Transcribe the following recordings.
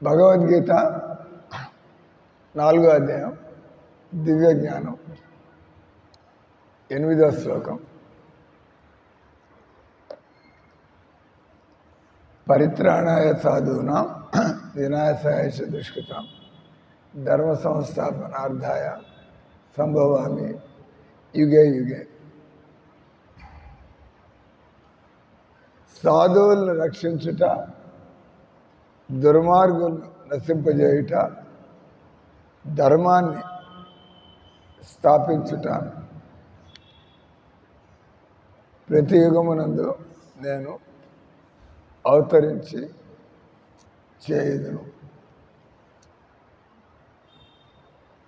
భగవద్గీత 4వ అధ్యాయం దివ్య జ్ఞానం 8వ శ్లోకం. పరిత్రాణాయ సాధూనాం వినాశాయ చ దుష్కృతాం ధర్మ సంస్థాపనార్థాయ సంభవామి యుగే యుగే. సాధువులను రక్షించుట, దుర్మార్గులను నశింపజేయుట, ధర్మాన్ని స్థాపించుట ప్రతి యుగమునందు నేను అవతరించి చేయుదును.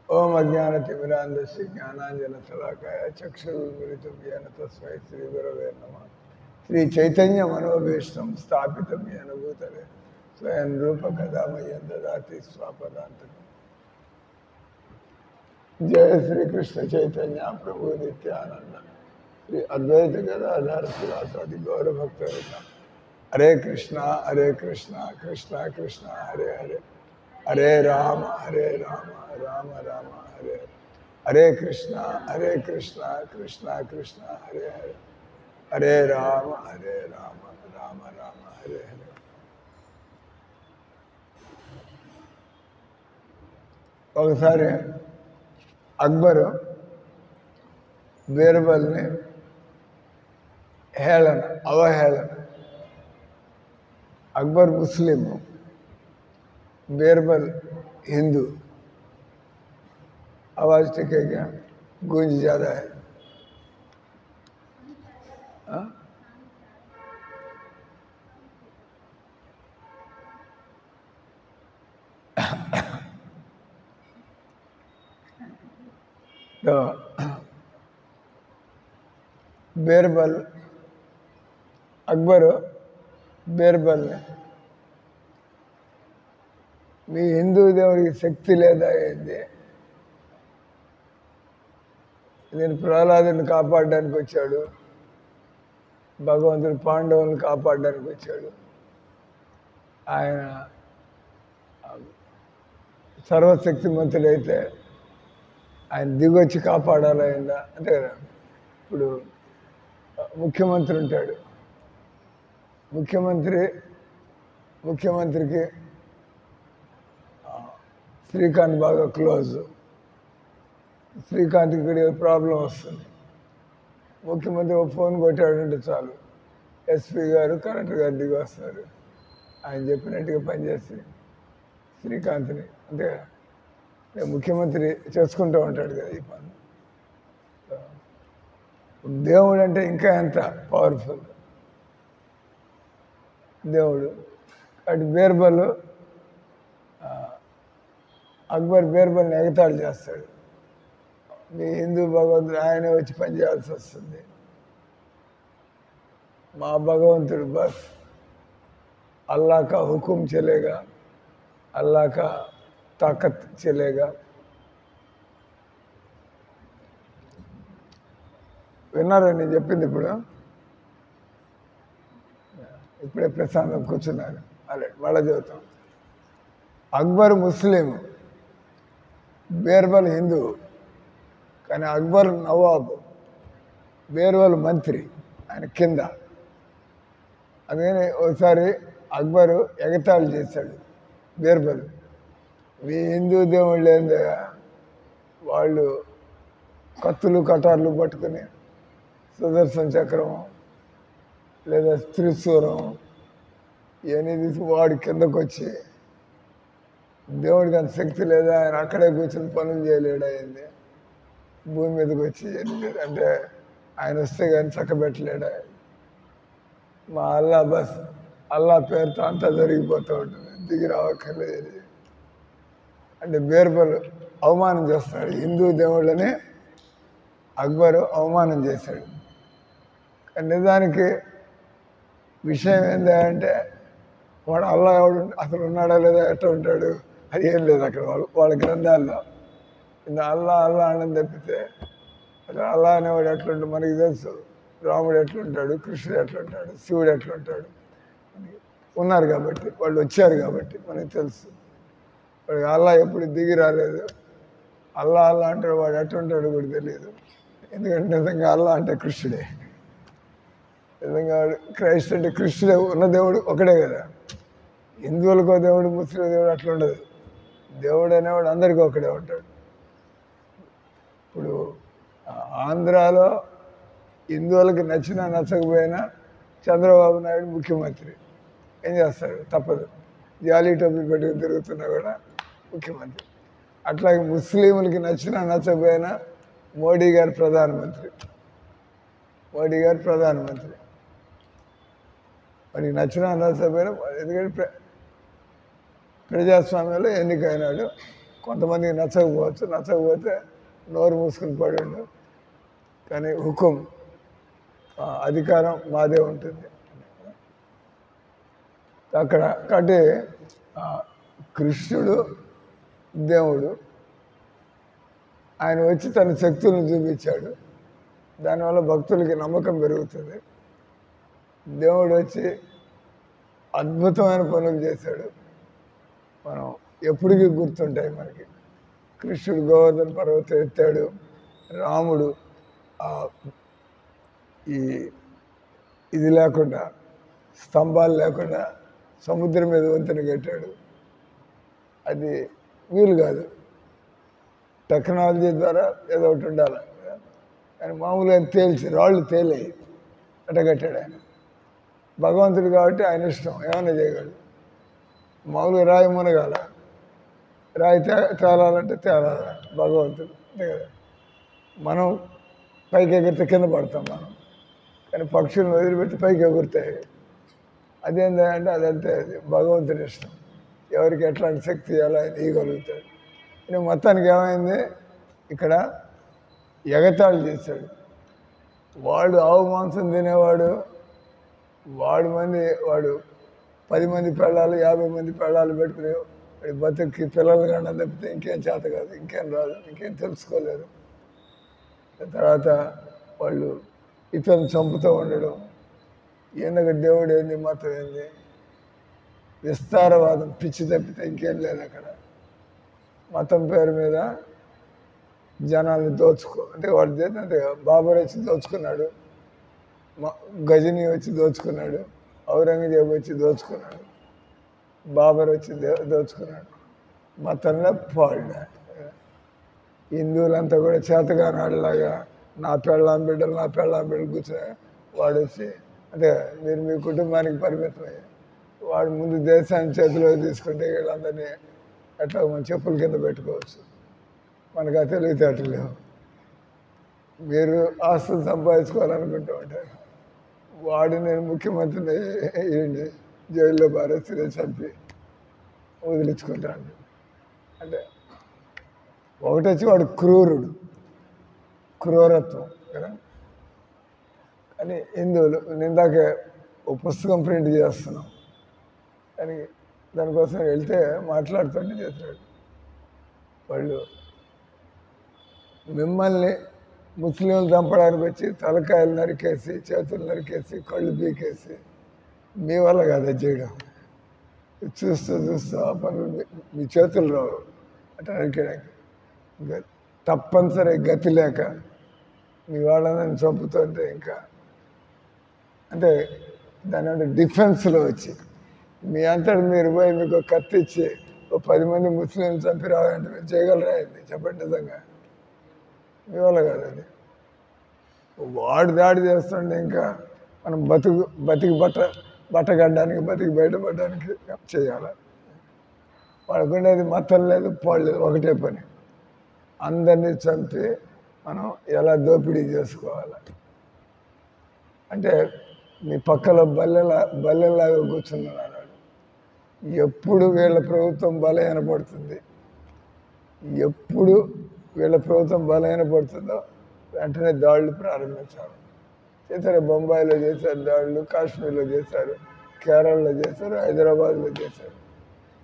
ఓం అజ్ఞానతిమిరాంధస్య జ్ఞానాంజన శలాకాయ చక్షురున్మిలితం యేన తస్మై శ్రీ గురవే నమః. శ్రీ చైతన్య మనోభీష్టం స్థాపితం యేన భూతలే స్వయం రూప కదామయ్యం దదాతి స్వపదాంతకం. జయ శ్రీకృష్ణ చైతన్య ప్రభు నిత్యానంద శ్రీ అద్వైత గదాధర శ్రీవాసాది గౌరభక్త. హరే కృష్ణ కృష్ణ కృష్ణ హరే హరే, హరే రామ రామ రామ హరే హరే. హరే కృష్ణ కృష్ణ కృష్ణ హరే హరే, హరే రామ రామ రామ హరే హరే. ఒకసారి అక్బరు బీర్బల్ని అవహేళన. अकबर मुस्लिम, बीरबल हिंदू. आवाज ठीक है क्या? गूंज ज्यादा है. तो बीरबल अकबर బీర్బల్, మీ హిందూ దేవుడికి శక్తి లేదా ఏంది? నేను ప్రహ్లాదుని కాపాడడానికి వచ్చాడు, భగవంతుడు పాండవులను కాపాడడానికి వచ్చాడు. ఆయన సర్వశక్తిమంతుడైతే ఆయన దిగొచ్చి కాపాడాలైందా? అంతే కదా. ఇప్పుడు ముఖ్యమంత్రి ఉంటాడు, ముఖ్యమంత్రికి శ్రీకాంత్ బాగా క్లోజ్. శ్రీకాంత్కి ఇక్కడ ప్రాబ్లం వస్తుంది, ముఖ్యమంత్రి ఒక ఫోన్ కొట్టాడంటే చాలు ఎస్పీ గారు కలెక్టర్ గారు దిగి వస్తారు. ఆయన చెప్పినట్టుగా పనిచేసి శ్రీకాంత్ని, అంతే కదా, ముఖ్యమంత్రి చేసుకుంటూ ఉంటాడు కదా ఈ పని. దేవుడు అంటే ఇంకా ఎంత పవర్ఫుల్ దేవుడు. అటు బీర్బల్, అక్బర్ బీర్బల్ని ఎగతాళి చేస్తాడు. మీ హిందూ భగవంతుడు ఆయనే వచ్చి పనిచేయాల్సి వస్తుంది, మా భగవంతుడు బస్ అల్లా కా హుకుం చలేగా, అల్లా కా తాకత్ చలేగా. విన్నారా నేను చెప్పింది? ఇప్పుడే ప్రశాంతం కూర్చున్నారు. అదే మళ్ళా చదువుతాం. అక్బర్ ముస్లిం, బీర్బల్ హిందూ. కానీ అక్బర్ నవాబ్, బీర్బల్ మంత్రి, ఆయన కింద. అందుకని ఒకసారి అక్బరు ఎగతాళి చేశాడు బీర్బల్, మీ హిందూ దేవుళ్ళు ఏందా, వాళ్ళు కత్తులు కటార్లు పట్టుకుని సుదర్శన చక్రం లేదా త్రిశూలం ఇవన్నీ తీసి వాడి కిందకు వచ్చి, దేవుడికి అంత శక్తి లేదా, ఆయన అక్కడే కూర్చొని పనులు చేయలేడు, అయింది భూమి మీదకి వచ్చి అంటే ఆయన వస్తే కానీ చక్కబెట్టలేడు. మా అల్లా బస్ అల్లా పేరుతో అంతా జరిగిపోతూ ఉంటుంది, దిగి రావక్కర్లేదు అంటే బీర్బల్ అవమానం చేస్తాడు. హిందూ దేవుళ్ళని అక్బరు అవమానం చేశాడు. నిజానికి విషయం ఏంటంటే వాడు అల్లా ఎవడు అసలు ఉన్నాడా లేదా, ఎట్లా ఉంటాడు, అది ఏం లేదు అక్కడ వాళ్ళ గ్రంథాల్లో. అల్లా అని తప్పితే అసలు అల్లా అనేవాడు ఎట్లుంటాడు మనకి తెలుసు. రాముడు ఎట్లుంటాడు, కృష్ణుడు ఎట్లుంటాడు, శివుడు ఎట్లుంటాడు ఉన్నారు కాబట్టి, వాళ్ళు వచ్చారు కాబట్టి మనకు తెలుసు. వాడికి అల్లా ఎప్పుడు దిగి రాలేదు. అల్లా అల్లా అంటాడు, వాడు ఎట్టుంటాడు కూడా తెలియదు. ఎందుకంటే నిజంగా అల్లా అంటే కృష్ణుడే. నిజంగా క్రైస్ట్ అంటే కృష్ణుడే ఉన్న దేవుడు ఒకడే కదా. హిందువులకో దేవుడు, ముస్లిం దేవుడు అట్లా ఉండదు. దేవుడు అనేవాడు అందరికీ ఒకడే ఉంటాడు. ఇప్పుడు ఆంధ్రాలో హిందువులకి నచ్చినా నచ్చకపోయినా చంద్రబాబు నాయుడు ముఖ్యమంత్రి. ఏం చేస్తాడు? తప్పదు. జాలీ టోపీ పెట్టుకుని తిరుగుతున్నా కూడా ముఖ్యమంత్రి. అట్లాగే ముస్లింలకి నచ్చినా నచ్చకపోయినా మోడీ గారు ప్రధానమంత్రి. మోడీ గారు ప్రధానమంత్రి. వాడికి నచ్చినా నచ్చకపోయినా, ఎందుకంటే ప్రజాస్వామ్యంలో ఎన్నికైనాడు. కొంతమందికి నచ్చకపోవచ్చు, నచ్చకపోతే నోరు మూసుకుని పడి ఉండు, కానీ హుకుం అధికారం మాదే ఉంటుంది అక్కడ. కాబట్టి కృష్ణుడు దేవుడు, ఆయన వచ్చి తన శక్తులను చూపించాడు. దానివల్ల భక్తులకి నమ్మకం పెరుగుతుంది. దేవుడు వచ్చి అద్భుతమైన పనులు చేశాడు, మనం ఎప్పటికీ గుర్తుంటాయి మనకి. కృష్ణుడు గోవర్ధన పర్వతం ఎత్తాడు. రాముడు ఇది లేకుండా, స్తంభాలు లేకుండా సముద్రం మీద వంతెన కట్టాడు. అది వీలు కాదు, టెక్నాలజీ ద్వారా ఏదో ఒకటి ఉండాలి. కానీ మామూలుగా తేల్చి రాళ్ళు తేలాయి, అట్ట కట్టాడు ఆయన. భగవంతుడు కాబట్టి ఆయన ఇష్టం, ఏమైనా చేయగలడు. మామూలుగా రాయి మునగాల, రాయి తేలాలంటే తేలాల భగవంతుడు, అంతే కదా. మనం పైకి ఎగిరితే కింద పడతాం మనం, కానీ పక్షులను వదిలిపెట్టి పైకి ఎగురుతాయి. అదేంటంటే అదంతే, అది భగవంతుని ఇష్టం. ఎవరికి ఎట్లాంటి శక్తి ఎలా ఇవ్వగలుగుతాడు. నేను మొత్తానికి ఏమైంది, ఇక్కడ ఎగతాళి చేశాడు. వాడు ఆవు మాంసం తినేవాడు, వాడు 10 మంది పెళ్ళాలు 50 మంది పెళ్ళాలు పెట్టుకునే వాడి బతుక్కి పిల్లలు కన్నా తప్పితే ఇంకేం చేత కాదు, ఇంకేం రాదు, ఇంకేం తెలుసుకోలేరు. తర్వాత వాళ్ళు ఇతరులను చంపుతూ ఉండడం. ఎందుకు దేవుడు ఏంది, మతం ఏంది, విస్తారవాదం, పిచ్చి తప్పితే ఇంకేం లేదు అక్కడ. మతం పేరు మీద జనాల్ని అంటే వాడు చేస్తే బాబర్ వచ్చి దోచుకున్నాడు, గజనీ వచ్చి దోచుకున్నాడు, ఔరంగజేబు వచ్చి దోచుకున్నాడు, బాబర్ వచ్చి దోచుకున్నాడు. మతంలో పాడు. హిందువులంతా కూడా చేతగానాడులాగా నా పెళ్ళాం బిడ్డలు కూర్చొని వాడు వచ్చి, అంటే మీరు మీ కుటుంబానికి పరిమితమయ్యే, వాడు ముందు దేశాన్ని చేతిలో తీసుకుంటే వీళ్ళందరినీ ఎట్లా మన చెప్పుల కింద పెట్టుకోవచ్చు. మనకు ఆ తెలివితేటలు లేవు. మీరు ఆస్తులు సంపాదించుకోవాలనుకుంటూ ఉంటారు. వాడు నేను ముఖ్యమంత్రిని వేయండి, జైల్లో భారతీయ చంపి వదిలించుకుంటాను. అంటే ఒకటొచ్చి వాడు క్రూరత్వం కదా. కానీ హిందువులు నిందాకే ఒక పుస్తకం ప్రింట్ చేస్తున్నాం, కానీ దానికోసం వెళ్తే మాట్లాడుతుంటే చేస్తాడు. వాళ్ళు మిమ్మల్ని ముస్లింలు చంపడానికి వచ్చి తలకాయలు నరికేసి, చేతులు నరికేసి, కళ్ళు పీకేసి, మీ వల్ల కదా చేయడం. చూస్తూ ఆ పనులు మీ చేతులు రావు అట్లా నరికేయడానికి. ఇంకా తప్పనిసరి గతి లేక మీ వాళ్ళని చంపుతుంటే ఇంకా అంటే దాని అంటే డిఫెన్స్లో వచ్చి మీ అంతటి మీరు పోయి మీకు కత్తి ఇచ్చి 10 మంది ముస్లింలు చంపి రావాలంటే మీరు చేయగలరా? అయింది చెప్పండి. నిజంగా మీ వల్ల కాదండి. వాడు దాడి చేస్తుండే ఇంకా మనం బతికి బట్టగడ్డానికి, బతికి బయటపడడానికి చేయాలి. వాడుకుండేది మతం లేదు, పాడు లేదు, ఒకటే పని. అందరినీ చంపి మనం ఎలా దోపిడీ చేసుకోవాలి అంటే మీ పక్కలో బల్లెలాగా కూర్చున్నాడు. ఎప్పుడు వీళ్ళ ప్రభుత్వం బలహీనపడుతుంది, ఎప్పుడు వీళ్ళ ప్రభుత్వం బలహీనపడుతుందో వెంటనే దాడులు ప్రారంభించారు. చేశారు, బొంబాయిలో చేశారు దాడులు, కాశ్మీర్లో చేశారు, కేరళలో చేశారు, హైదరాబాద్లో చేశారు.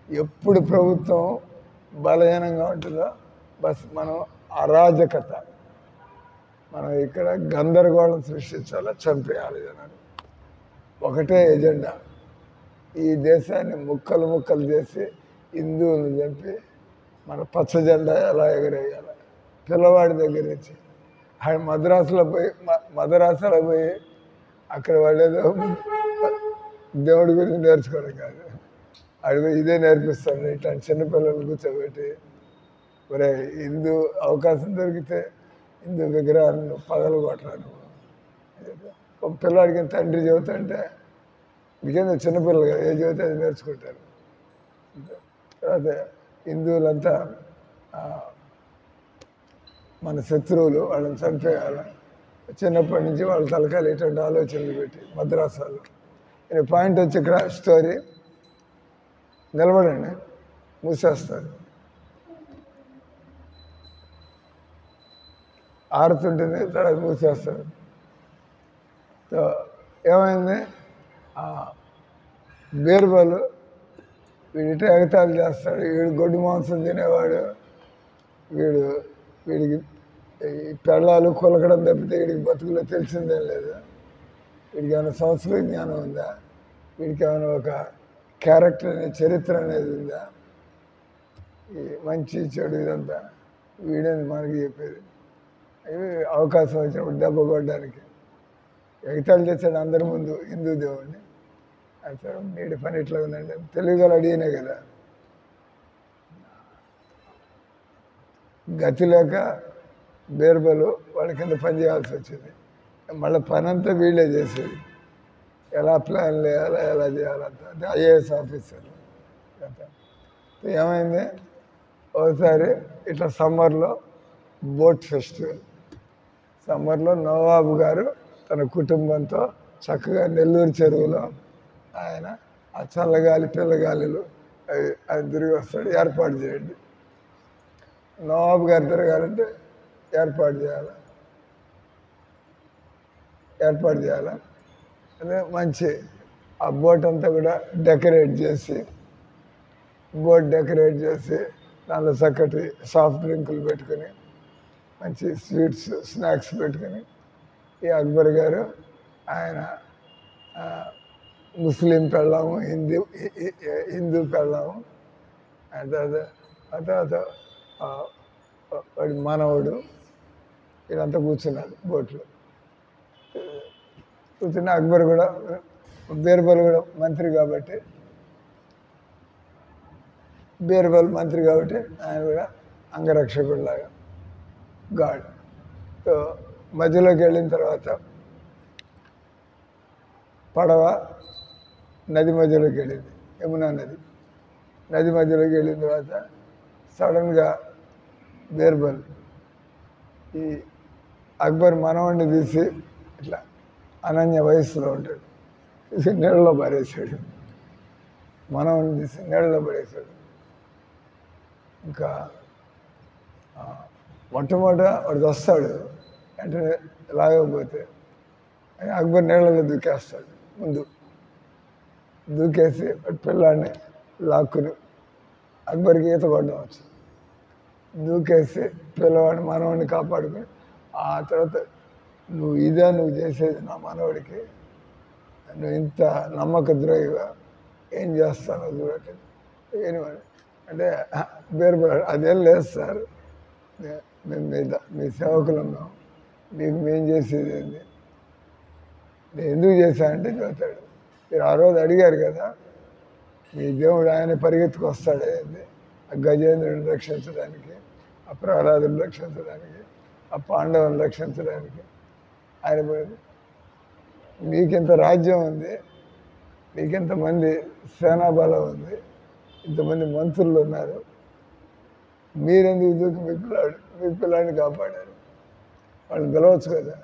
ఎప్పుడు ప్రభుత్వం బలహీనంగా ఉంటుందో బస్ మనం అరాజకత, మనం ఇక్కడ గందరగోళం సృష్టించాలా, చంపేయాలి జనాలు. ఒకటే ఎజెండా, ఈ దేశాన్ని ముక్కలు చేసి హిందువులను చంపి మన పచ్చ జెండా ఎలా ఎగరేయాలి పిల్లవాడి దగ్గర నుంచి. ఆయన మద్రాసులో పోయి అక్కడ వాళ్ళు ఏదో దేవుడి గురించి నేర్చుకోవడం కాదు, అడిగి ఇదే నేర్పిస్తాడు. ఇట్లాంటి చిన్నపిల్లలు కూర్చోబెట్టి, ఒరే హిందూ అవకాశం దొరికితే హిందూ విగ్రహాలను పగలు కొట్టరా నువ్వు. ఒక పిల్లాడికి తండ్రి చెబుతుంటే నిజంగా చిన్నపిల్లలు కదా, ఏ చెబితే అది నేర్చుకుంటారు. తర్వాత హిందువులంతా మన శత్రువులు, వాళ్ళని చంపేయాలి. చిన్నప్పటి నుంచి వాళ్ళ తలకాయలు ఇటువంటి ఆలోచనలు పెట్టి మద్రాసాలు. ఇది పాయింట్ వచ్చి ఇక్కడ స్టోరీ నిలబడండి, మూసేస్తారు. ఆరుతుంటుంది, తర్వాత మూసేస్తారు. ఏమైంది, బీర్బలు వీడిట ఎగతాళి చేస్తాడు. వీడు గొడ్డు మాంసం తినేవాడు, వీడికి పెళ్ళాలు కొలకడం తప్పితే వీడికి బతుకులో తెలిసిందేం లేదు, వీడికి ఏమైనా సంస్కృతి జ్ఞానం ఉందా, వీడికి ఏమైనా ఒక క్యారెక్టర్ అనే చరిత్ర అనేది ఉందా, ఈ మంచి చెడు ఇదంతా వీడేది మనకి చెప్పేది. అవి అవకాశం వచ్చినప్పుడు దెబ్బ కొట్టడానికి ఎగతాళి చేశాడు అందరి ముందు హిందూ దేవుడిని. అయితే వీడి పని ఇట్లా ఉందండి, తెలుగులో అడిగినే కదా. గతి లేక బీర్బలు వాళ్ళ కింద పని చేయాల్సి వచ్చింది. మళ్ళీ పని అంతా వీళ్ళే చేసేది, ఎలా ప్లాన్ వేయాలా ఎలా చేయాలంత. అంటే ఐఏఎస్ ఆఫీసర్లు. ఏమైంది, ఒకసారి ఇట్లా సమ్మర్లో బోట్ ఫెస్టివల్, సమ్మర్లో నవాబు గారు తన కుటుంబంతో చక్కగా నెల్లూరు చెరువులో ఆయన ఆ చల్లగాలి పిల్లగాలిలు అది తిరిగి వస్తాడు. ఏర్పాటు చేయండి, నవాబు గారు తిరగాలంటే ఏర్పాటు చేయాలి. అదే మంచి ఆ బోట్ అంతా కూడా డెకరేట్ చేసి దానిలో చక్కటి సాఫ్ట్ డ్రింకులు పెట్టుకుని మంచి స్వీట్స్ స్నాక్స్ పెట్టుకుని ఈ అక్బర్ గారు ఆయన ముస్లిం పెళ్ళాము, హిందూ పెళ్ళాము, ఆ తర్వాత వాడి మనవడు వీళ్ళంతా కూర్చున్నారు బోట్లో. కూర్చున్న అక్బర్ కూడా, బీర్బల్ కూడా మంత్రి కాబట్టి ఆయన కూడా అంగరక్షకుడిలాగా గాడ్. సో మధ్యలోకి వెళ్ళిన తర్వాత పడవ నది మధ్యలోకి వెళ్ళింది, యమునా నది మధ్యలోకి వెళ్ళిన తర్వాత సడన్గా బీర్బల్ ఈ అక్బర్ మనవాడిని తీసి ఇట్లా అనన్య వయస్సులో ఉంటాడు, తీసి నీళ్ళలో పడేసాడు. మనవాడిని తీసి నీళ్ళలో పడేసాడు. ఇంకా మొట్టమొదట వాడికి వస్తాడు, వెంటనే లాగకపోతే అక్బర్ నీళ్ళలో దూకేస్తాడు. ముందు దూకేసి పిల్లాడిని లాక్కుని, అక్బర్కి ఈత కొట్టడం వచ్చు, దూకేసి పిల్లవాడిని మనవాడిని కాపాడుకుని, ఆ తర్వాత నువ్వు చేసేది నా మనవాడికి, నువ్వు ఇంత నమ్మక ద్రోహిగా ఏం చేస్తానో చూడట్లేదు. అంటే బీర్బల్ అదేం లేదు సార్, మేము మీ సేవకులు ఉన్నాం, మీకు మేము చేసేది ఏంది, నేను ఎందుకు చేశానంటే చెబుతాడు. మీరు ఆ రోజు అడిగారు కదా, మీ దేవుడు ఆయన పరిగెత్తుకు వస్తాడు ఏంది, ఆ గజేంద్రుని రక్షించడానికి, ఆ ప్రహ్లాదుని రక్షించడానికి, ఆ పాండవుని రక్షించడానికి ఆయన పోయింది. మీకింత రాజ్యం ఉంది, మీకింతమంది సేనాబలం ఉంది, ఇంతమంది మంత్రులు ఉన్నారు, మీరెందుకు దూకి మీ పిల్లాడిని కాపాడారు, వాళ్ళని పిలవచ్చు కదా.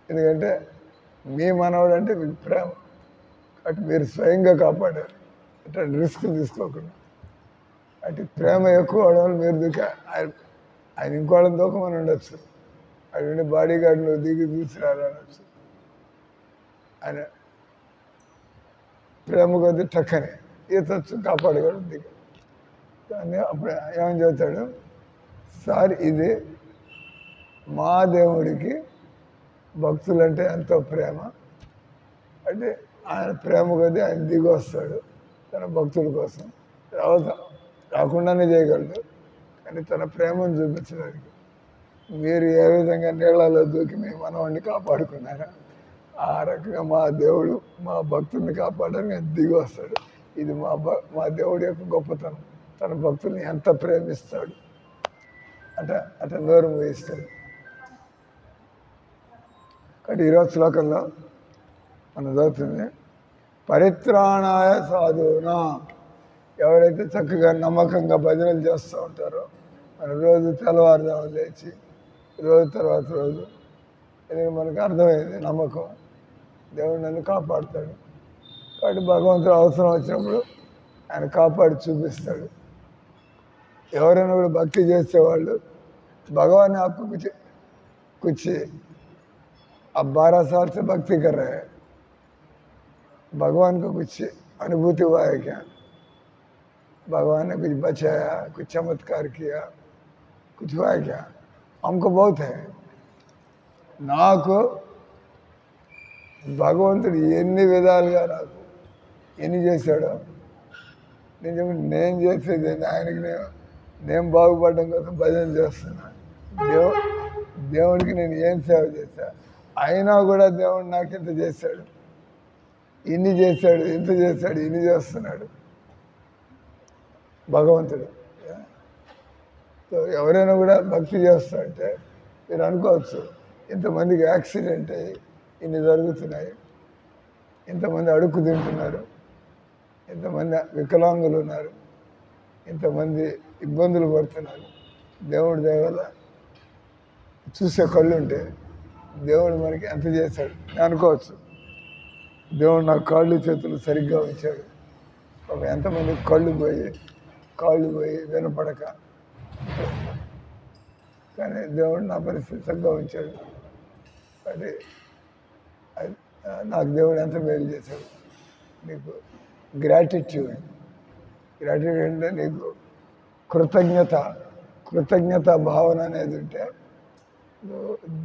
ఎందుకంటే మీ మనవాడు అంటే మీకు ప్రేమ, అటు మీరు స్వయంగా కాపాడారు, అటు రిస్క్ తీసుకోకుండా. అటు ప్రేమ ఎక్కువ అవడం మీరు దూక ఆయన ఇంకోళ్ళని దూకమని ఉండొచ్చు, అటు బాడీ గార్డులు దిగి తీసుకురారనొచ్చు. ఆయన ప్రేమ కొద్ది టక్కని ఈతొచ్చు, కాపాడగలడు దిగ. కానీ అప్పుడు ఏమని చెబుతాడు, సార్ ఇది మా దేవుడికి భక్తులంటే ఎంతో ప్రేమ, అంటే ఆయన ప్రేమ కొద్దీ ఆయన దిగి వస్తాడు తన భక్తుల కోసం. రాకుండానే చేయగలడు, కానీ తన ప్రేమను చూపించడానికి మీరు ఏ విధంగా నీళ్ళలో దూకి మీ మనవాడిని కాపాడుకున్నారా, ఆ రకంగా మా దేవుడు మా భక్తుల్ని కాపాడడానికి దిగి వస్తాడు. ఇది మా దేవుడి యొక్క గొప్పతనం. తన భక్తుల్ని ఎంత ప్రేమిస్తాడు, అట నోరు మూయిస్తాడు. కాబట్టి ఈరోజు శ్లోకంలో మనం చదువుతుంది, పరిత్రాణాయ సాధువునా, ఎవరైతే చక్కగా నమ్మకంగా భజనలు చేస్తూ ఉంటారో, మన రోజు తెల్లవారుదాము లేచి రోజు తర్వాత రోజు, ఇది మనకు అర్థమైంది నమ్మకం, దేవుడు నన్ను కాపాడుతాడు. కాబట్టి భగవంతుడు అవసరం వచ్చినప్పుడు ఆయన కాపాడి చూపిస్తాడు. ఎవరైనా కూడా భక్తి చేసేవాళ్ళు భగవాన్ आपको कुछ अब 12 साल से भक्ति कर रहे हैं, भगवान को कुछ अनुभूति हुआ है क्या, भगवान ने कुछ बचाया, कुछ चमत्कार किया, कुछ हुआ है क्या? हमको बहुत है. నాకు భగవంతుడు ఎన్ని విధాలుగా నాకు ఎన్ని చేశాడో నేను చేసేది ఆయనకి నేను బాగుపడడం కోసం భజన చేస్తున్నా. దేవుడికి నేను ఏం సేవ చేశా, అయినా కూడా దేవుడు నాకు ఇంత చేశాడు, ఇన్ని చేశాడు, ఇంత చేశాడు, ఇన్ని చేస్తున్నాడు భగవంతుడు. ఎవరైనా కూడా భక్తి చేస్తా అంటే మీరు అనుకోవచ్చు, ఇంతమందికి యాక్సిడెంట్ అయ్యి ఇన్ని జరుగుతున్నాయి, ఇంతమంది అడుక్కు తింటున్నారు, ఇంతమంది వికలాంగులు ఉన్నారు, ఇంతమంది ఇబ్బందులు పడుతున్నారు, దేవుడి దయ వల్ల చూసే కళ్ళు ఉంటే దేవుడు మనకి ఎంత చేశాడు అనుకోవచ్చు. దేవుడు నాకు కాళ్ళు చేతులు సరిగ్గా ఉంచాడు. ఒక ఎంతమంది కాళ్ళు పోయి వినపడక, కానీ దేవుడు నా పరిస్థితి చక్కగా ఉంచాడు. అది నాకు దేవుడు ఎంత మేలు చేశాడు. నీకు గ్రాటిట్యూడ్ అంటే నీకు కృతజ్ఞత భావన అనేది ఉంటే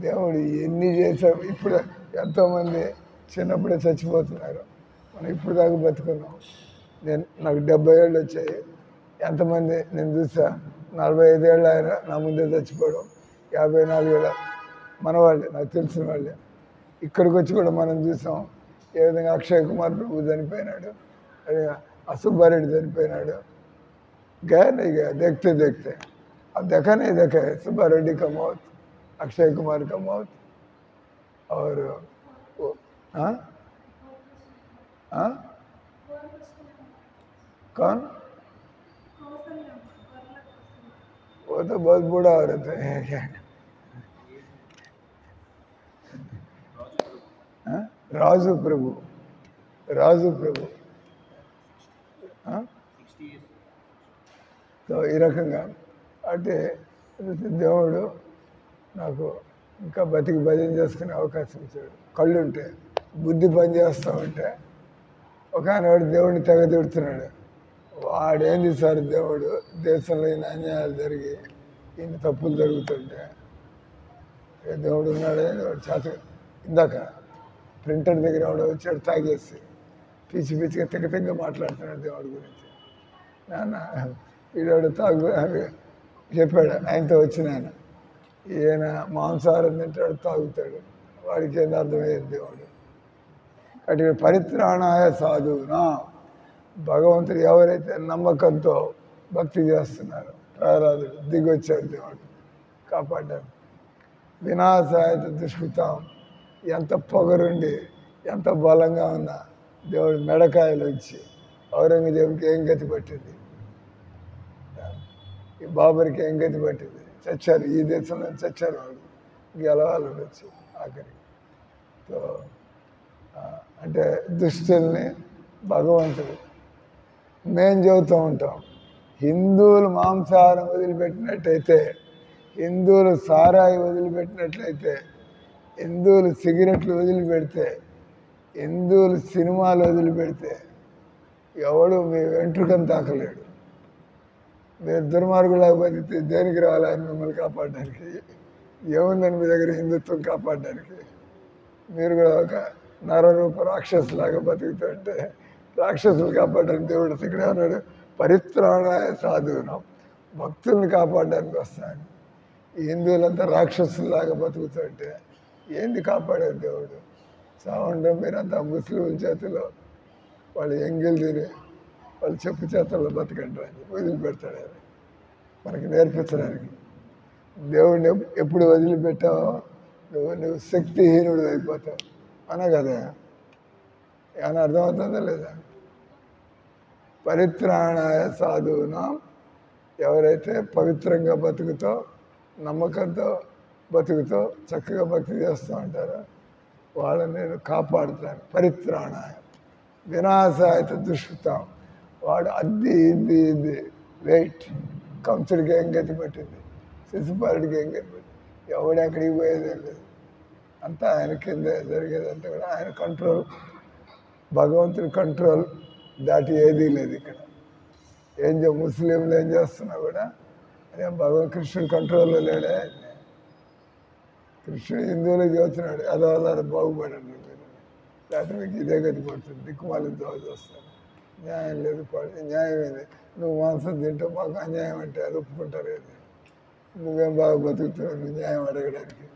దేవుడు ఎన్ని చేశావు. ఇప్పుడు ఎంతోమంది చిన్నప్పుడే చచ్చిపోతున్నారు, మనం ఇప్పుడు దాకా బతుకున్నాం. నాకు 70 ఏళ్ళు వచ్చాయి, ఎంతమంది నేను చూసా 45 ఏళ్ళు ఆయన నా ముందే చచ్చిపోవడం, 54 ఏళ్ళ మన వాళ్ళే, నాకు తెలిసిన వాళ్ళే. ఇక్కడికి వచ్చి కూడా మనం చూసాం ఏ విధంగా అక్షయ్ కుమార్ ప్రభు చనిపోయినాడు, అదే సుబ్బారెడ్డి చనిపోయినాడు. गए नहीं गए, देखते देखते अब देखा नहीं देखा है सुब्बारेड्डी का मौत, अक्षय कुमार का मौत, और हाँ कौन, वो तो बहुत बूढ़ा औरत है क्या, राजू प्रभु సో ఈ రకంగా అంటే దేవుడు నాకు ఇంకా బతికి భజన చేసుకునే అవకాశం ఇచ్చాడు. కళ్ళు ఉంటే, బుద్ధి పని చేస్తూ ఉంటే, ఒక ఆయనవాడు దేవుడిని తెగదిడుతున్నాడు. వాడేంది సార్ దేవుడు, దేశంలో ఈయన అన్యాయాలు జరిగి ఈయన తప్పులు జరుగుతుంటే దేవుడు ఉన్నాడే, వాడు చేత. ఇందాక ప్రింటర్ దగ్గర వాడు వచ్చాడు తాగేసి పిచ్చిగా తెగ మాట్లాడుతున్నాడు దేవుడి గురించి. నాన్న వీడు చెప్పాడు ఆయనతో వచ్చిన ఆయన, ఈయన మాంసాహారం తింటాడు, తాగుతాడు, వాడికి ఏం అర్థమయ్యేది దేవుడు. అటు పరిత్రాణాయ సాధువునా, భగవంతుడు ఎవరైతే నమ్మకంతో భక్తి చేస్తున్నారో ప్రహ్లాదుడు దిగొచ్చాడు దేవుడు కాపాడ్డాడు. వినాశాయత దుష్కృతం, ఎంత పొగరుండి ఎంత బలంగా ఉన్నా దేవుడు మెడకాయలు వచ్చి ఔరంగజేబుకి ఏం గతి పట్టింది, ఈ బాబరికి ఏం గతి పట్టింది, చచ్చారు. ఈ దేశంలో చచ్చారు వాళ్ళు, గెలవాలి వచ్చి ఆఖరికి. సో అంటే దుష్టుల్ని భగవంతుడు. మేం చెబుతూ ఉంటాం, హిందువులు మాంసాహారం వదిలిపెట్టినట్టయితే, హిందువులు సారాయి వదిలిపెట్టినట్లయితే, హిందువులు సిగరెట్లు వదిలిపెడితే, హిందువులు సినిమాలు వదిలిపెడితే ఎవడు మీ వెంట్రుకను తాకలేడు. మీరు దుర్మార్గులాగా బతికితే దేనికి రావాలని మిమ్మల్ని కాపాడడానికి, ఏముందని మీ దగ్గర హిందుత్వం కాపాడడానికి. మీరు కూడా ఒక నరరూప రాక్షసులాగా బతుకుతుంటే రాక్షసులు కాపాడడానికి దేవుడు ఇక్కడ అన్నాడు, పరిత్రాణాయ సాధువునం, భక్తుల్ని కాపాడడానికి వస్తాడు. ఈ హిందువులంతా రాక్షసుల్లాగా బతుకుతుంటే ఏంది కాపాడేది దేవుడు? చావంటే మీరంతా ముస్లింల చేతిలో వాళ్ళు ఎంగిల్ తిని వాళ్ళు చెప్పు చేతుల్లో బతకండి అని వదిలిపెడతాడు. ఆయన మనకి నేర్పించడానికి. దేవుడిని ఎప్పుడు వదిలిపెట్టావో నువ్వు శక్తిహీనుడు అయిపోతావు అనా కదా? ఏమైనా అర్థమవుతుందా లేదా? పరిత్రాణాయ సాధువునం, ఎవరైతే పవిత్రంగా బతుకుతో నమ్మకంతో బతుకుతో చక్కగా భక్తి చేస్తూ ఉంటారో వాళ్ళని నేను కాపాడుతాను. పరిత్రాణాయ వినాశాయత దుష్కృతం, వాడు అద్ది ఇది వెయిట్ కంసుడికి ఏం గతి పట్టింది, శిశుపాలుడికి ఏం గతి పట్టింది, ఎవడెక్కడికి పోయేదేం లేదు. అంతా ఆయన కింద జరిగేదంతా కూడా ఆయన కంట్రోల్, భగవంతుడి కంట్రోల్ దాటి ఏదీ లేదు ఇక్కడ. ముస్లింలు ఏం చేస్తున్నా కూడా అదే కృష్ణుడి కంట్రోల్లో లేడే. కృష్ణుడు హిందువులకు చెబుతున్నాడు అదోలారా బాగుపడండి మీరు, లేకపోతే మీకు ఇదే గతి పడుతుంది, దిక్కుమాలిన తర్వాత వస్తారు. న్యాయం లేదు, న్యాయం ఏది? నువ్వు మాంసం తింటావు, మాకు అన్యాయం అంటే అది ఒప్పుకుంటారు. ఏది నువ్వేం బాగా బతుకుతున్నావు, నువ్వు న్యాయం అడగడానికి?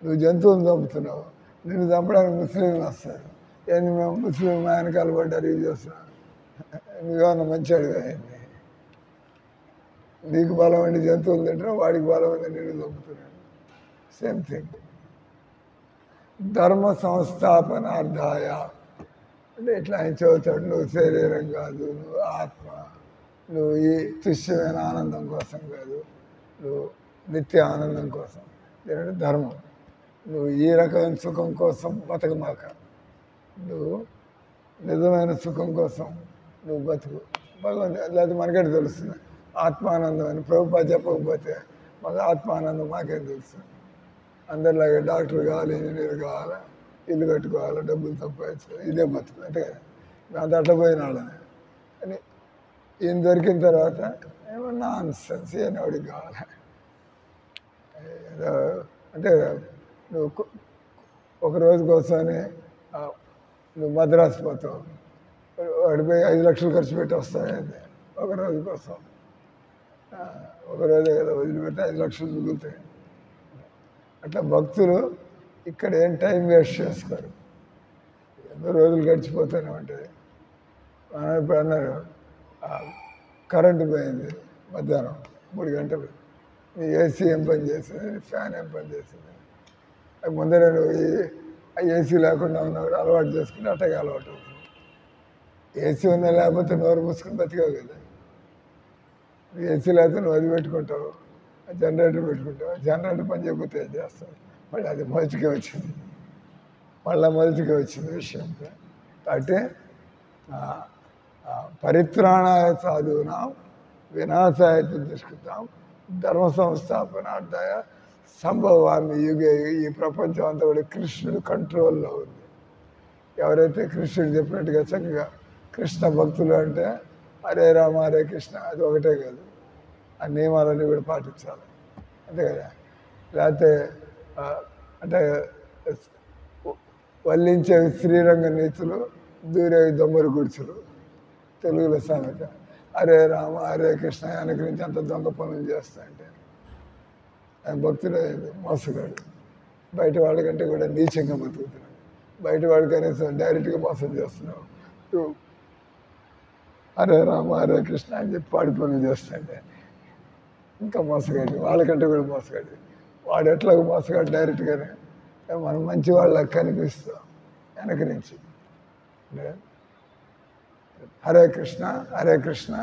నువ్వు జంతువులు చంపుతున్నావు, నిన్ను చంపడానికి ముస్లింలు వస్తారు. ఏంది మేము ముస్లిం ఆయనకాలు పడ్డారు, ఇది చేస్తున్నావు, నువ్వేమన్నా మంచివాడు అయింది. నీకు బలమైన జంతువులు తింటున్నావు, వాడికి బలమైన నిన్ను చంపుతున్నాడు. Same thing. ధర్మ సంస్థాపనార్థాయ అంటే ఇట్లా ఆయన చదువుతాడు. నువ్వు శరీరం కాదు, నువ్వు ఆత్మ, నువ్వు ఈ తుష్యమైన ఆనందం కోసం కాదు, నువ్వు నిత్య ఆనందం కోసం. దీని ధర్మం. నువ్వు ఈ రకమైన సుఖం కోసం బతకమాక, నువ్వు నిజమైన సుఖం కోసం నువ్వు బతుకు. లేదా మనకే తెలుస్తుంది ఆత్మానందం అని. ప్రభుత్వం చెప్పకపోతే మాకు ఆత్మానందం మాకేం తెలుసు? అందరిలాగే డాక్టర్ కావాలి, ఇంజనీర్ కావాలి, ఇల్లు కట్టుకోవాలి, డబ్బులు సంపాదించుకోవాలి, ఇదే బతుకు అంతే కదా. అది అట్లా పోయినాడని అని ఈయన దొరికిన తర్వాత ఏమో నాన్ సెన్స్ అని వాడికి కావాలి. అంటే నువ్వు ఒక రోజు కోసమని నువ్వు మద్రాసు పోతావు, వాడిపోయి 5 లక్షలు ఖర్చు పెట్టి వస్తాయి ఒక రోజు కోసం. ఒక రోజే కదా వదిలిపెట్టి 5 లక్షలు మిగులుతాయి. అట్లా భక్తులు ఇక్కడ ఏం టైం వేస్ట్ చేసుకోరు. ఎన్నో రోజులు గడిచిపోతూనే ఉంటాయి. మనం ఇప్పుడు అన్నారు కరెంటు పోయింది మధ్యాహ్నం 3 గంటలు, నీ ఏసీ ఏం పని చేసింది, ఫ్యాన్ ఏం పని చేసింది. ముందరే నువ్వు ఏసీ లేకుండా ఉన్నవాడు అలవాటు చేసుకుని అట్టగా అలవాటు అవుతుంది. ఏసీ ఉన్నా లేకపోతే నోరు మూసుకుని బతికావు కదా. ఏసీ లేకపోతే నువ్వు అది పెట్టుకుంటావు, జనరేటర్ పెట్టుకుంటావు. జనరేటర్ పని చేయకపోతే ఏం చేస్తావు? మళ్ళీ అది మొదటికే వచ్చింది, మొదటికే వచ్చింది విషయం. కాబట్టి పరిత్రాణాయ సాధూనాం వినాశాయ దుష్కృతాం ధర్మ సంస్థాపనార్థాయ సంభవామి యుగే. ఈ ప్రపంచం అంతా కూడా కృష్ణుడు కంట్రోల్లో ఉంది. ఎవరైతే కృష్ణుడు చెప్పినట్టుగా చక్కగా కృష్ణ భక్తులు అంటే హరే రామ హరే కృష్ణ అది ఒకటే కాదు, ఆ నియమాలన్నీ కూడా పాటించాలి అంతే కదా. లేకపోతే అంటే వల్లించే శ్రీరంగ నీతులు, దూరేవి దొమ్మరి గుడిచులు తెలుగులో సామెత. హరే రామ హరే కృష్ణ అనుకరించి అంత దొంగ పనులు చేస్తా అంటే ఆయన భక్తుడు మోసగాడు. బయట వాళ్ళకంటే కూడా నీచంగా బతుకుతున్నాడు. బయట వాడు కనీసం డైరెక్ట్గా మోసం చేస్తున్నావు. హరే రామ హరే కృష్ణ అని చెప్పి పాడి పనులు చేస్తాంటే ఇంకా మోసగాడు, వాళ్ళకంటే కూడా మోసగాడు. వాడు ఎట్లా మోసగాడు డైరెక్ట్గానే మనం మంచి వాళ్ళకి కనిపిస్తాం వెనక నుంచి. హరే కృష్ణ హరే కృష్ణ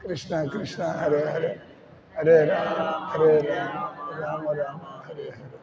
కృష్ణ కృష్ణ హరే హరే హరే రామ రామ రామ హరే హరే.